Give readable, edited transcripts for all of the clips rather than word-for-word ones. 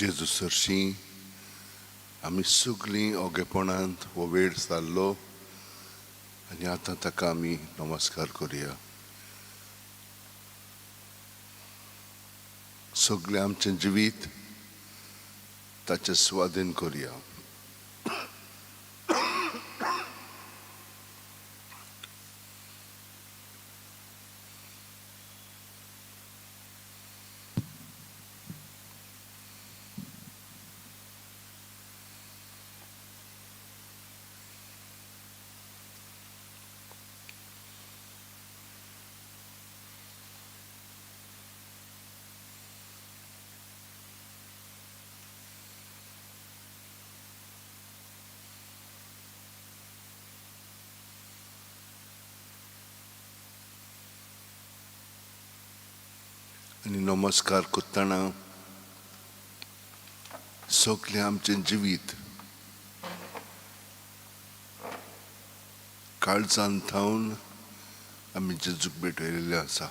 जेजू सरशी आमी सगळीं ओगेपणांत हो वेळ सारलो आनी आतां ताका आमी नमस्कार करुया. सगळें आमचें जिवीत ताचे स्वाधीन करुया. आनी नमस्कार करतना सगळें आमचें जिवीत काळजांत थावन आमी जेजूक भेटयलेलें आसा.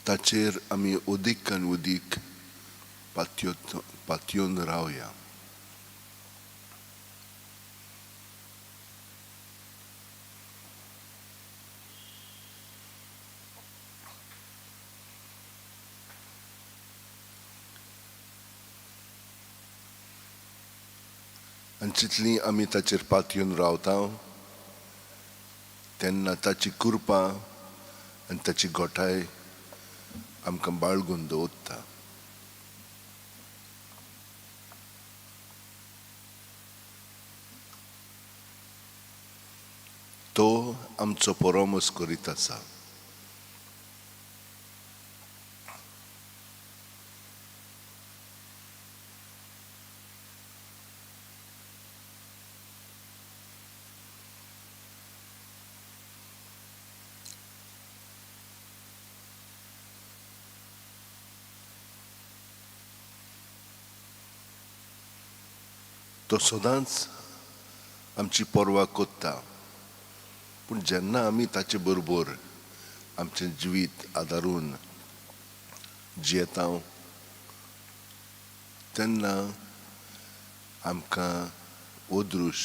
ताचेर आमी उदीक आनी उदीक पातयेवन रावया. आनी जितलीं आमी ताचेर पातयेवन रावता तेन्ना ताची कृपा आनी ताची घोटाय आमकां बाळगून दवरता. तो आमचो परामोस करीत आसा. तो सदांच आमची पर्वा कोत्ता, पूण जेन्ना आमी ताचे बरोबर आमचें जिवीत आदारून जियेता तेन्ना आमकां ओदृश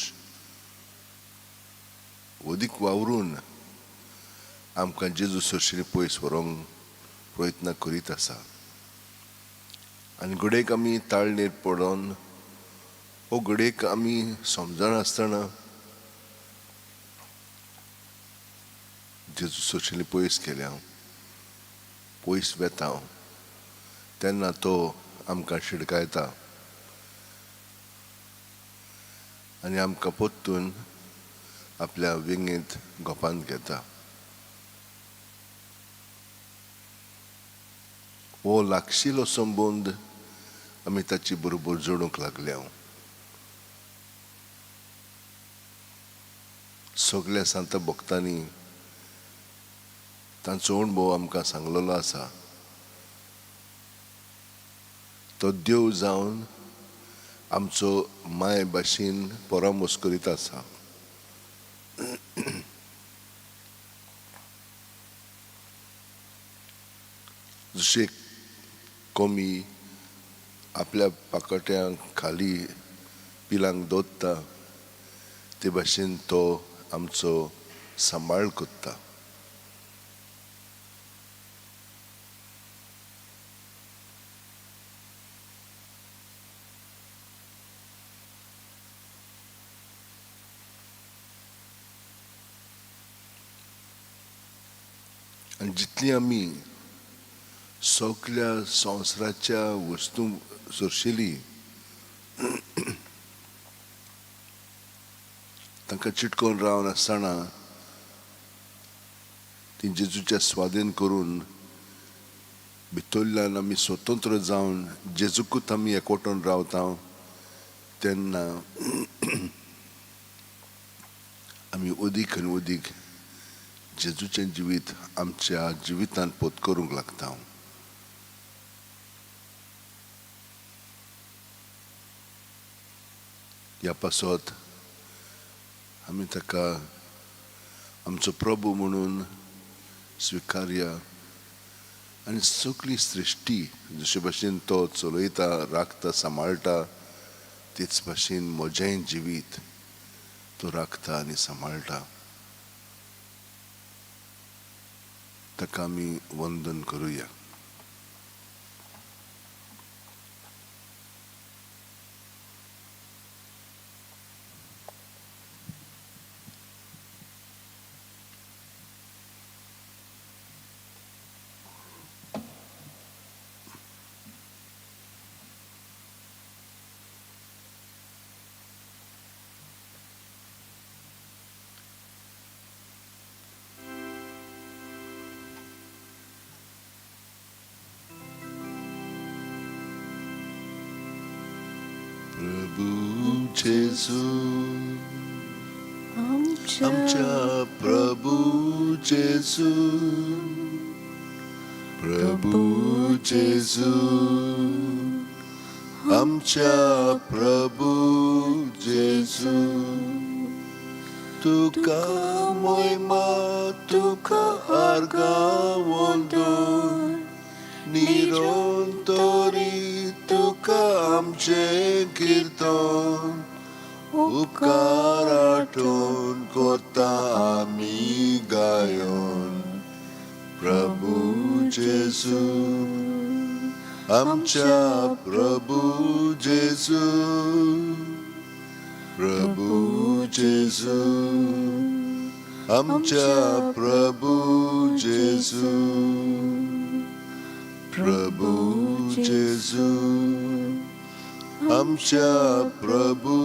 ओदीक वावरून आमकां जेजू सरशीं पयस व्हरोंक प्रयत्न करीत आसा. आनी घडयेक आमी ताळणेर पडोन हो घडयेक आमी समजनासतना जेजू सरशीं पयस केल्या पयस वेता तेन्ना तो आमकां शिडकायता आनी आमकां पोत्तून आपल्या विंगेंत गोपांत घेता. हो लागशिल्लो संबंद आमी ताचे बरोबर जोडूंक लागल्या. सगळ्या सांत भक्तांनी तांचो अणभव आमकां सांगलेलो आसा. तो देव जावन आमचो माय भाशेन परामोस करीत आसा. जशें कोमी आपल्या पाकट्यां खाली पिलांक दवरता ते भाशेन तो आमचो सांबाळ कोत्ता. आनी जितली आमी सगल्या संवसाराच्या वस्तू सोरशिली तांकां चिटकोवन रावन आसतना ती जेजूच्या स्वाधीन करून भितरल्यान आमी स्वतंत्र जावन जेजूकूच आमी एकवटून रावता तेन्ना आमी अदीक आनी अदीक जेजूचें जिवीत आमच्या जिवितांत पोत करूंक लागता. ह्या पासत आमी ताका आमचो प्रभू म्हणून स्विकारया आनी सगळी सृश्टी जशे भाशेन तो चलयता राखता सांबाळटा तेच भाशेन म्हजें जिवीत तो राखता आनी सांबाळटा. ताका आमी वंदन करुया. प्रभू जेजू आमच्या प्रभू जेजू प्रभू जेजू आमच्या प्रभू जेजू तुका महिमा तुका आर्गावंदन निरंतरी तुका आमचें किर्तन उपकार आठवण करता आमी गायन. प्रभू जेजू आमच्या प्रभू जेजू प्रभू जेजू आमच्या प्रभू जेजू प्रभू जेजू आमच्या प्रभू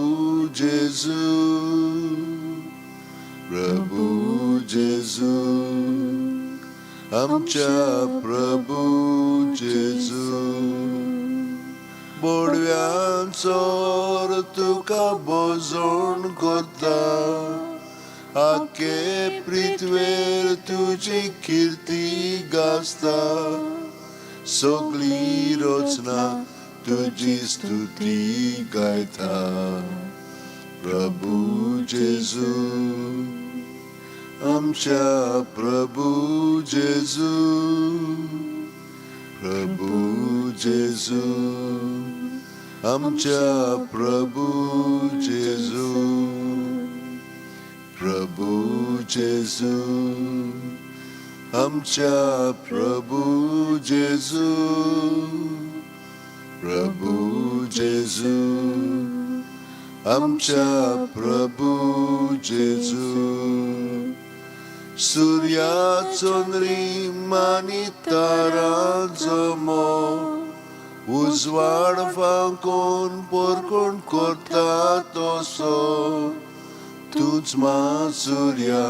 जेजू प्रभू जेजू आमच्या प्रभू जेजू बोडव्यांचो तुका भोजन करता आखे पृथ्वेर तुजी किर्ती गाजता सगळी रचना तुजी स्तुती गायता. प्रभू जेजू आमच्या प्रभू जेजू प्रभू जेजू आमच्या प्रभू जेजू प्रभू जेजू आमच्या प्रभू जेजू प्रभू जेजू आमच्या प्रभू जेजू सूर्या चंद्री मानी तारांचो मोग उजवाड फांकोन परकोन करता तसो तूच मा सूर्या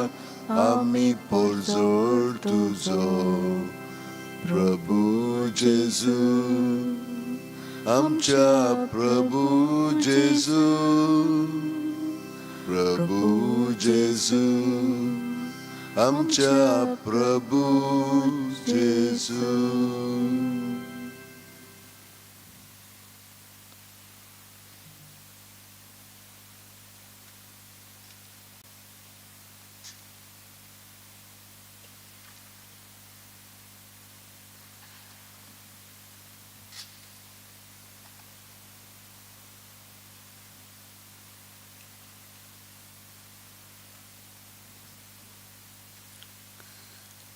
आमी पोरजोळ तुजो. प्रभू जेजू आमच्या प्रभू जेजू प्रभू जेजू आमच्या प्रभू जेजू.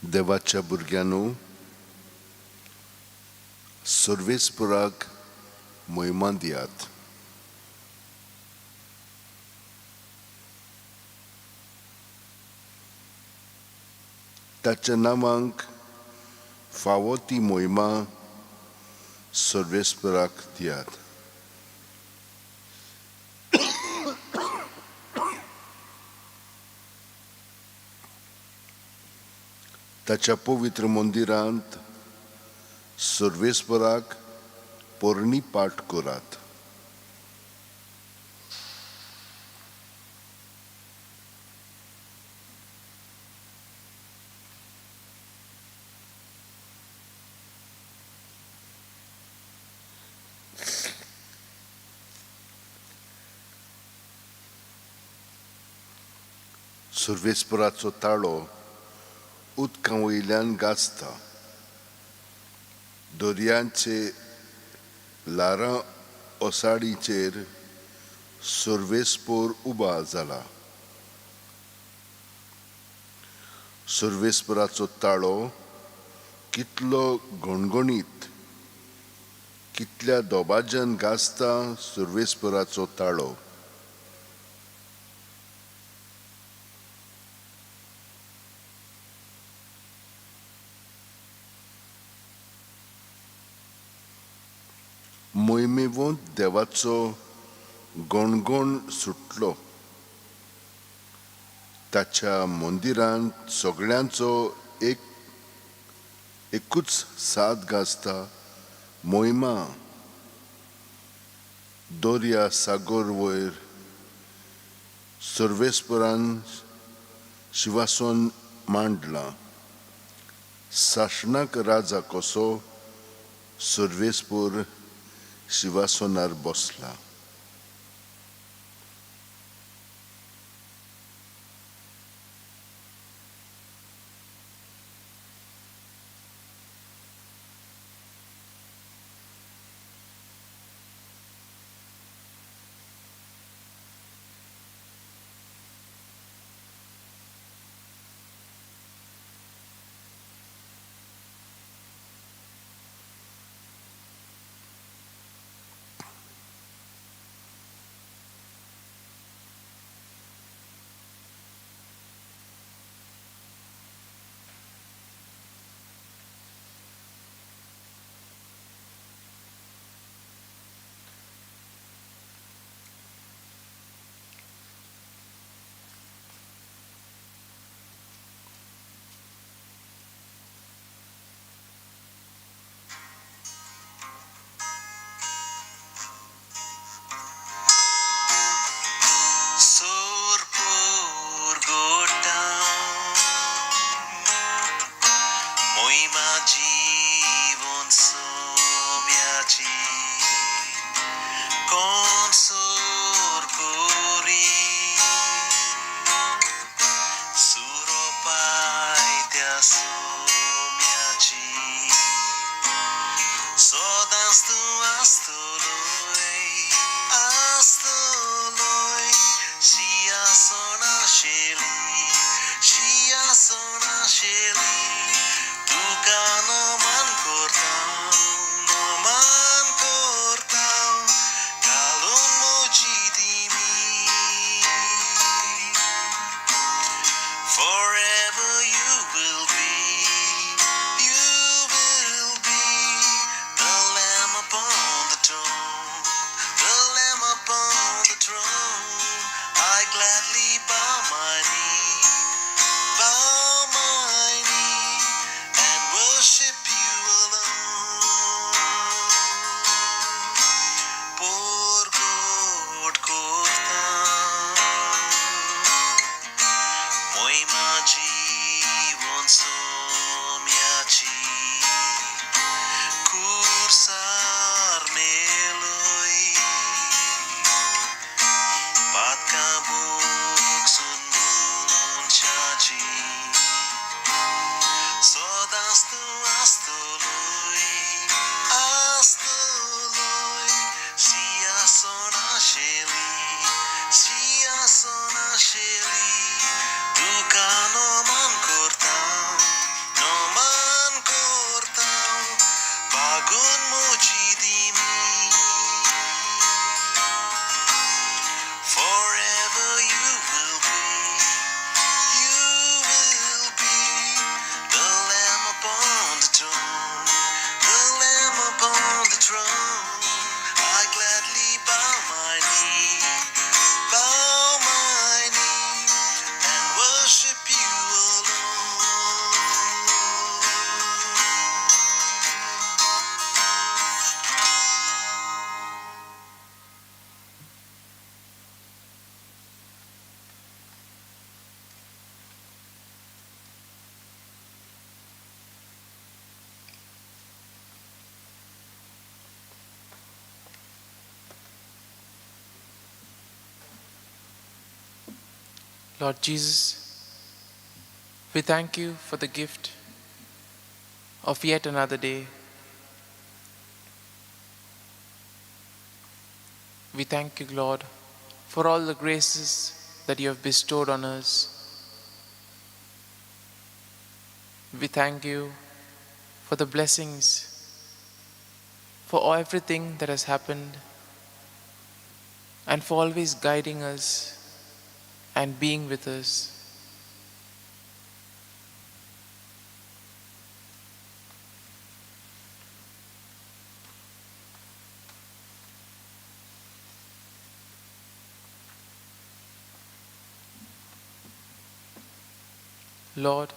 देवाच्या भुरग्यांनो सर्वेस्पराक मोहिमा दियात. ताच्या नांवांक फावो ती मोहिमा सर्वेस्पराक दियात. ताच्या पवित्र मंदिरांत सर्वेस्पराक पोरणी पाठ करात. सर्वेस्पराचो ताळो उदकां वयल्यान गाजता. दर्यांचे ल्हारां ओसाडीचेर सर्वेस्पर उबा जाला. सर्वेस्पराचो ताळो कितलो घणघणीत, कितल्या दोबाज्यान गाजता सर्वेस्पराचो ताळो. मोहिमेवंत देवाचो गणगण सुटलो. ताच्या मंदिरांत सगळ्यांचो एकूच साद गाजता. मोहिमा दर्या सागर वयर सर्वेस्परान शिवासन मांडलां. सासणाक राजा कसो सर्वेस्पर शिवासनार बसला. Lord Jesus, we thank you for the gift of yet another day. We thank you, Lord, for all the graces that you have bestowed on us. We thank you for the blessings, for everything that has happened, and for always guiding us and being with us. Lord,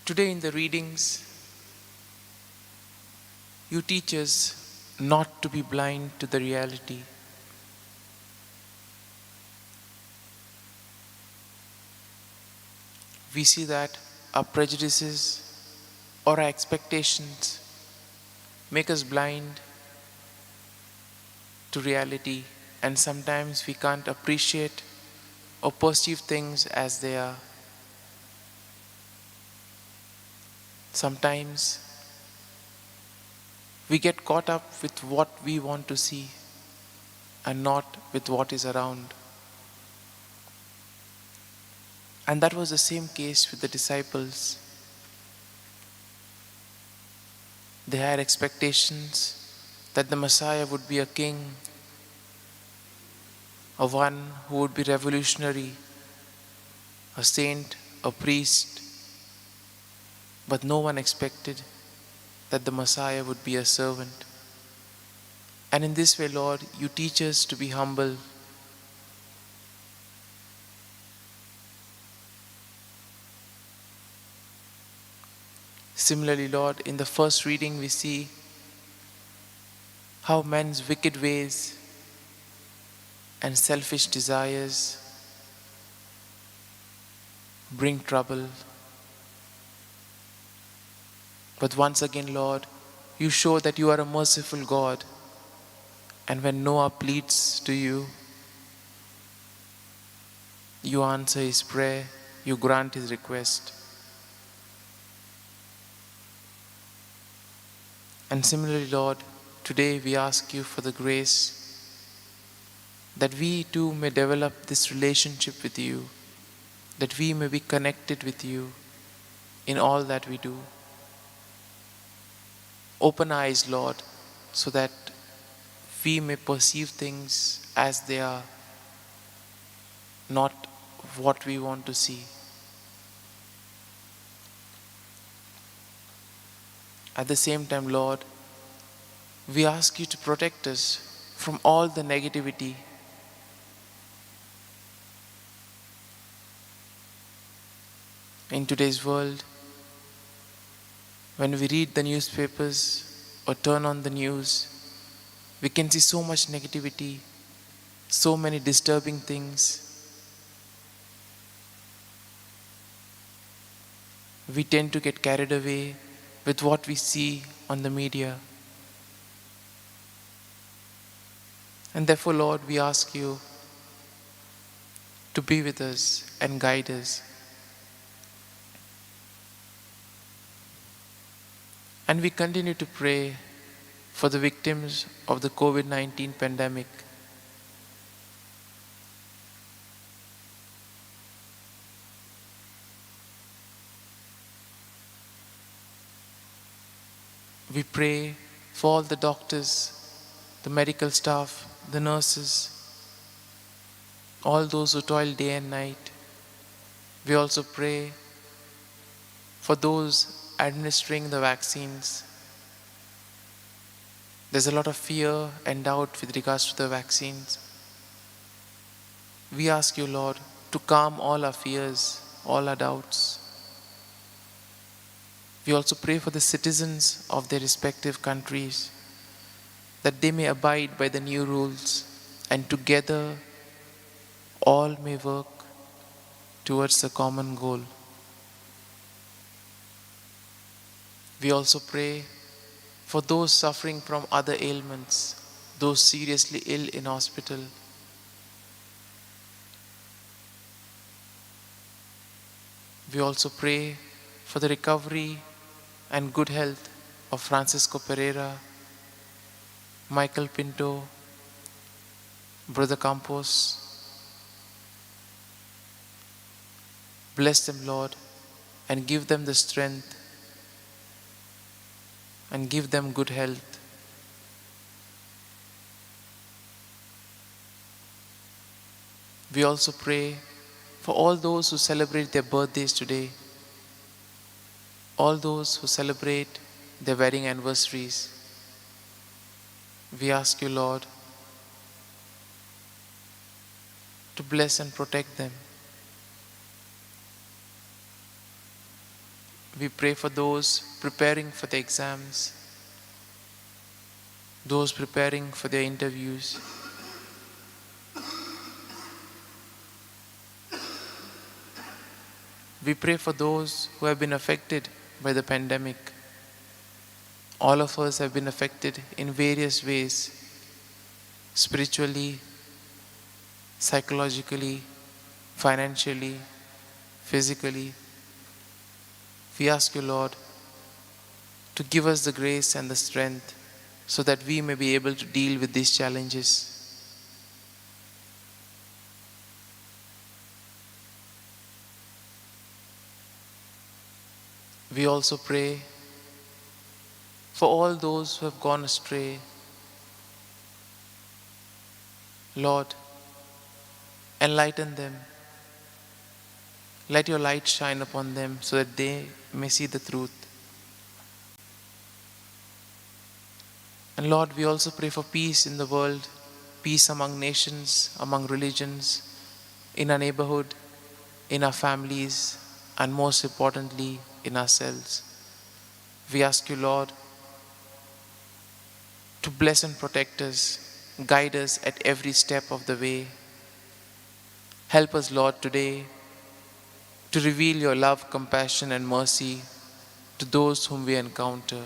today in the readings, you teach us not to be blind to the reality. We see that our prejudices or our expectations make us blind to reality, and sometimes we can't appreciate or perceive things as they are. Sometimes we get caught up with what we want to see and not with what is around. And that was the same case with the disciples. They had expectations that the Messiah would be a king, a one who would be revolutionary, a saint, a priest. But no one expected that the Messiah would be a servant. And in this way, Lord, you teach us to be humble. Similarly, Lord, in the first reading we see how men's wicked ways and selfish desires bring trouble. But once again, Lord, you show that you are a merciful God, and when Noah pleads to you, you answer his prayer, you grant his request. And similarly, Lord, today we ask you for the grace that we too may develop this relationship with you, that we may be connected with you in all that we do. Open eyes, Lord, so that we may perceive things as they are, not what we want to see. At the same time, Lord, we ask you to protect us from all the negativity. In today's world, when we read the newspapers or turn on the news, we can see so much negativity, so many disturbing things. We tend to get carried away with what we see on the media. And therefore, Lord, we ask you to be with us and guide us. And we continue to pray for the victims of the COVID-19 pandemic. We pray for all the doctors, the medical staff, the nurses, all those who toil day and night. We also pray for those administering the vaccines. There's a lot of fear and doubt with regards to the vaccines. We ask you, Lord, to calm all our fears, all our doubts. We also pray for the citizens of their respective countries, that they may abide by the new rules, and together all may work towards a common goal. We also pray for those suffering from other ailments, those seriously ill in hospital. We also pray for the recovery and good health of Francisco Pereira, Michael Pinto, Brother Campos. Bless them, Lord, and give them the strength and give them good health. We also pray for all those who celebrate their birthdays today, all those who celebrate their wedding anniversaries. We ask you, Lord, to bless and protect them. We pray for those preparing for the exams, those preparing for their interviews. We pray for those who have been affected by the pandemic. All of us have been affected in various ways, spiritually, psychologically, financially, physically. We ask you, Lord, to give us the grace and the strength so that we may be able to deal with these challenges. We also pray for all those who have gone astray. Lord, enlighten them. Let your light shine upon them so that they may see the truth. And Lord, we also pray for peace in the world, peace among nations, among religions, in our neighborhood, in our families, and most importantly, in ourselves. We ask you, Lord, to bless and protect us, guide us at every step of the way. Help us, Lord, today to reveal your love, compassion, and mercy to those whom we encounter.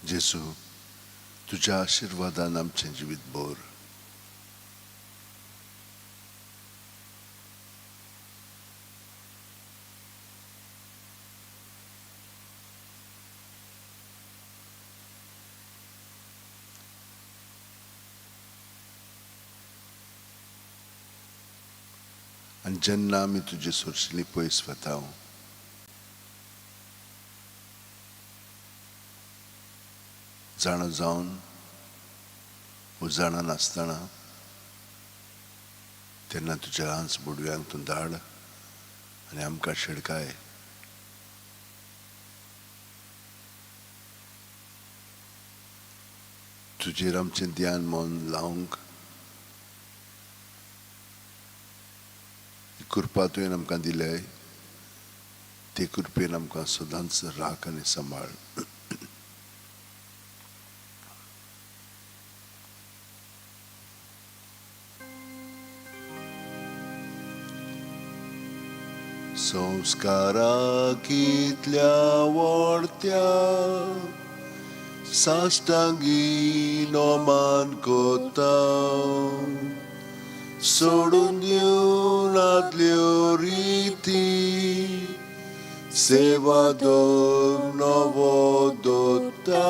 जेसू तुझ्या आशीर्वादान आमचें जिवीत भर. आणि जेन्ना आमी तुजे सुरशिल्ली पयस वता जाणो जावन वो जाणा नासतना तेन्ना तुज्या ल्हानस बुडव्यांक तूं धाड आनी आमकां शिडकाय. तुजेर आमचें ध्यान मन लावंक ही कृपा तुवें आमकां दिल्याय. ते कृपेन आमकां सदांच राख आनी सांबाळ. संस्काराक इतल्या व्हडत्या साश्टांगी नोमान कोता सोडून दिवन आदल्यो रिती सेवा दोग नवो दोत्ता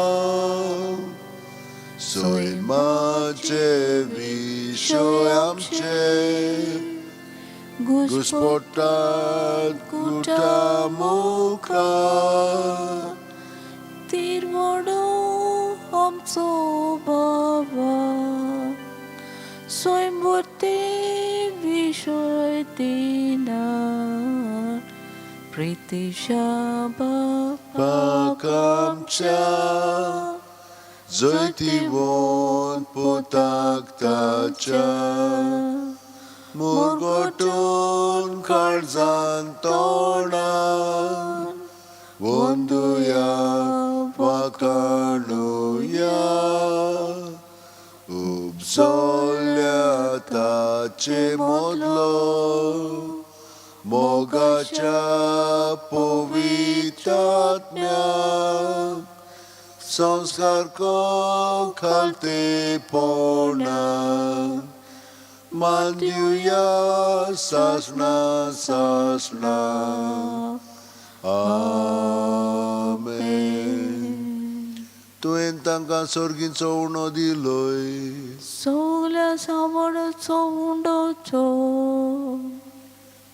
सैमाचे विशय आमचे घुस्पोटात गुटा मुखार तिरवडो आमचो बाबा स्वयंवरते विशय दिना प्रितिशा बापाक आमच्या जैतिवोन पोताक ताच्या मुरगोटून काळजान तोंडान वंदुया वाकाणुया उपजोल्या ताचे मोदलो मोगाच्या पवित्रात्म्याक संस्कार को खालते पोणाक मान दिवया सासना सासना. आमेन. तुवें तांकां सर्गीचो उणो दिलोय सगल्या सावडाचो उंडोचो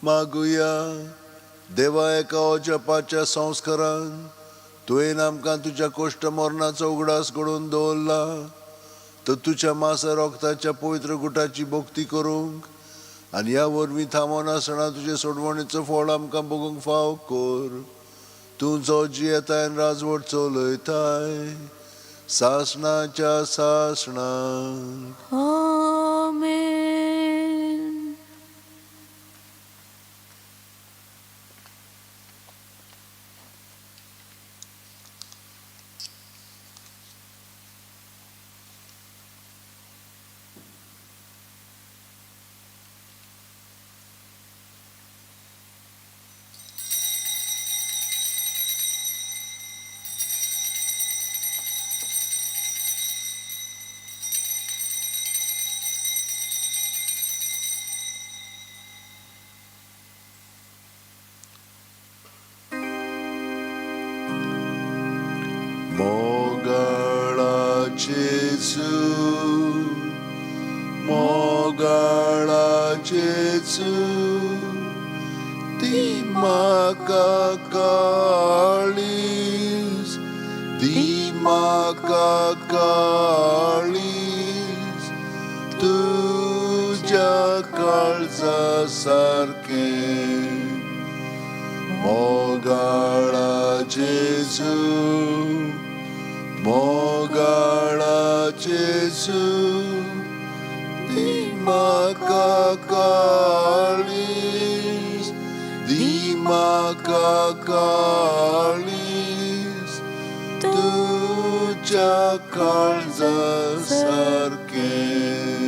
मागुया. देवा एका अजपाच्या संस्कारान तुवें आमकां तुज्या कोश्ट मरणाचो उगडास घडोवन दवरला. तर तुज्या मासा रोगताच्या पवित्र गुटाची भक्ती करूंक आनी ह्या वरवीं थांबोन आसतना तुजे सोडवणेचो फळ आमकां भोगूंक फाव कर. तूं जो जियेताय आनी राजवट चलयताय सासणाच्या सासणाक. आमेन. मोगाळा जेजू मोगाळा जेजू ती म्हाका काळीज ती म्हाका काळीज तुज्या काळजा सारकें. मोगाळा जेजू मोगाळा जेजू ती म्हाका काळीज ती म्हाका काळीज तुज्या काळजा सारकें.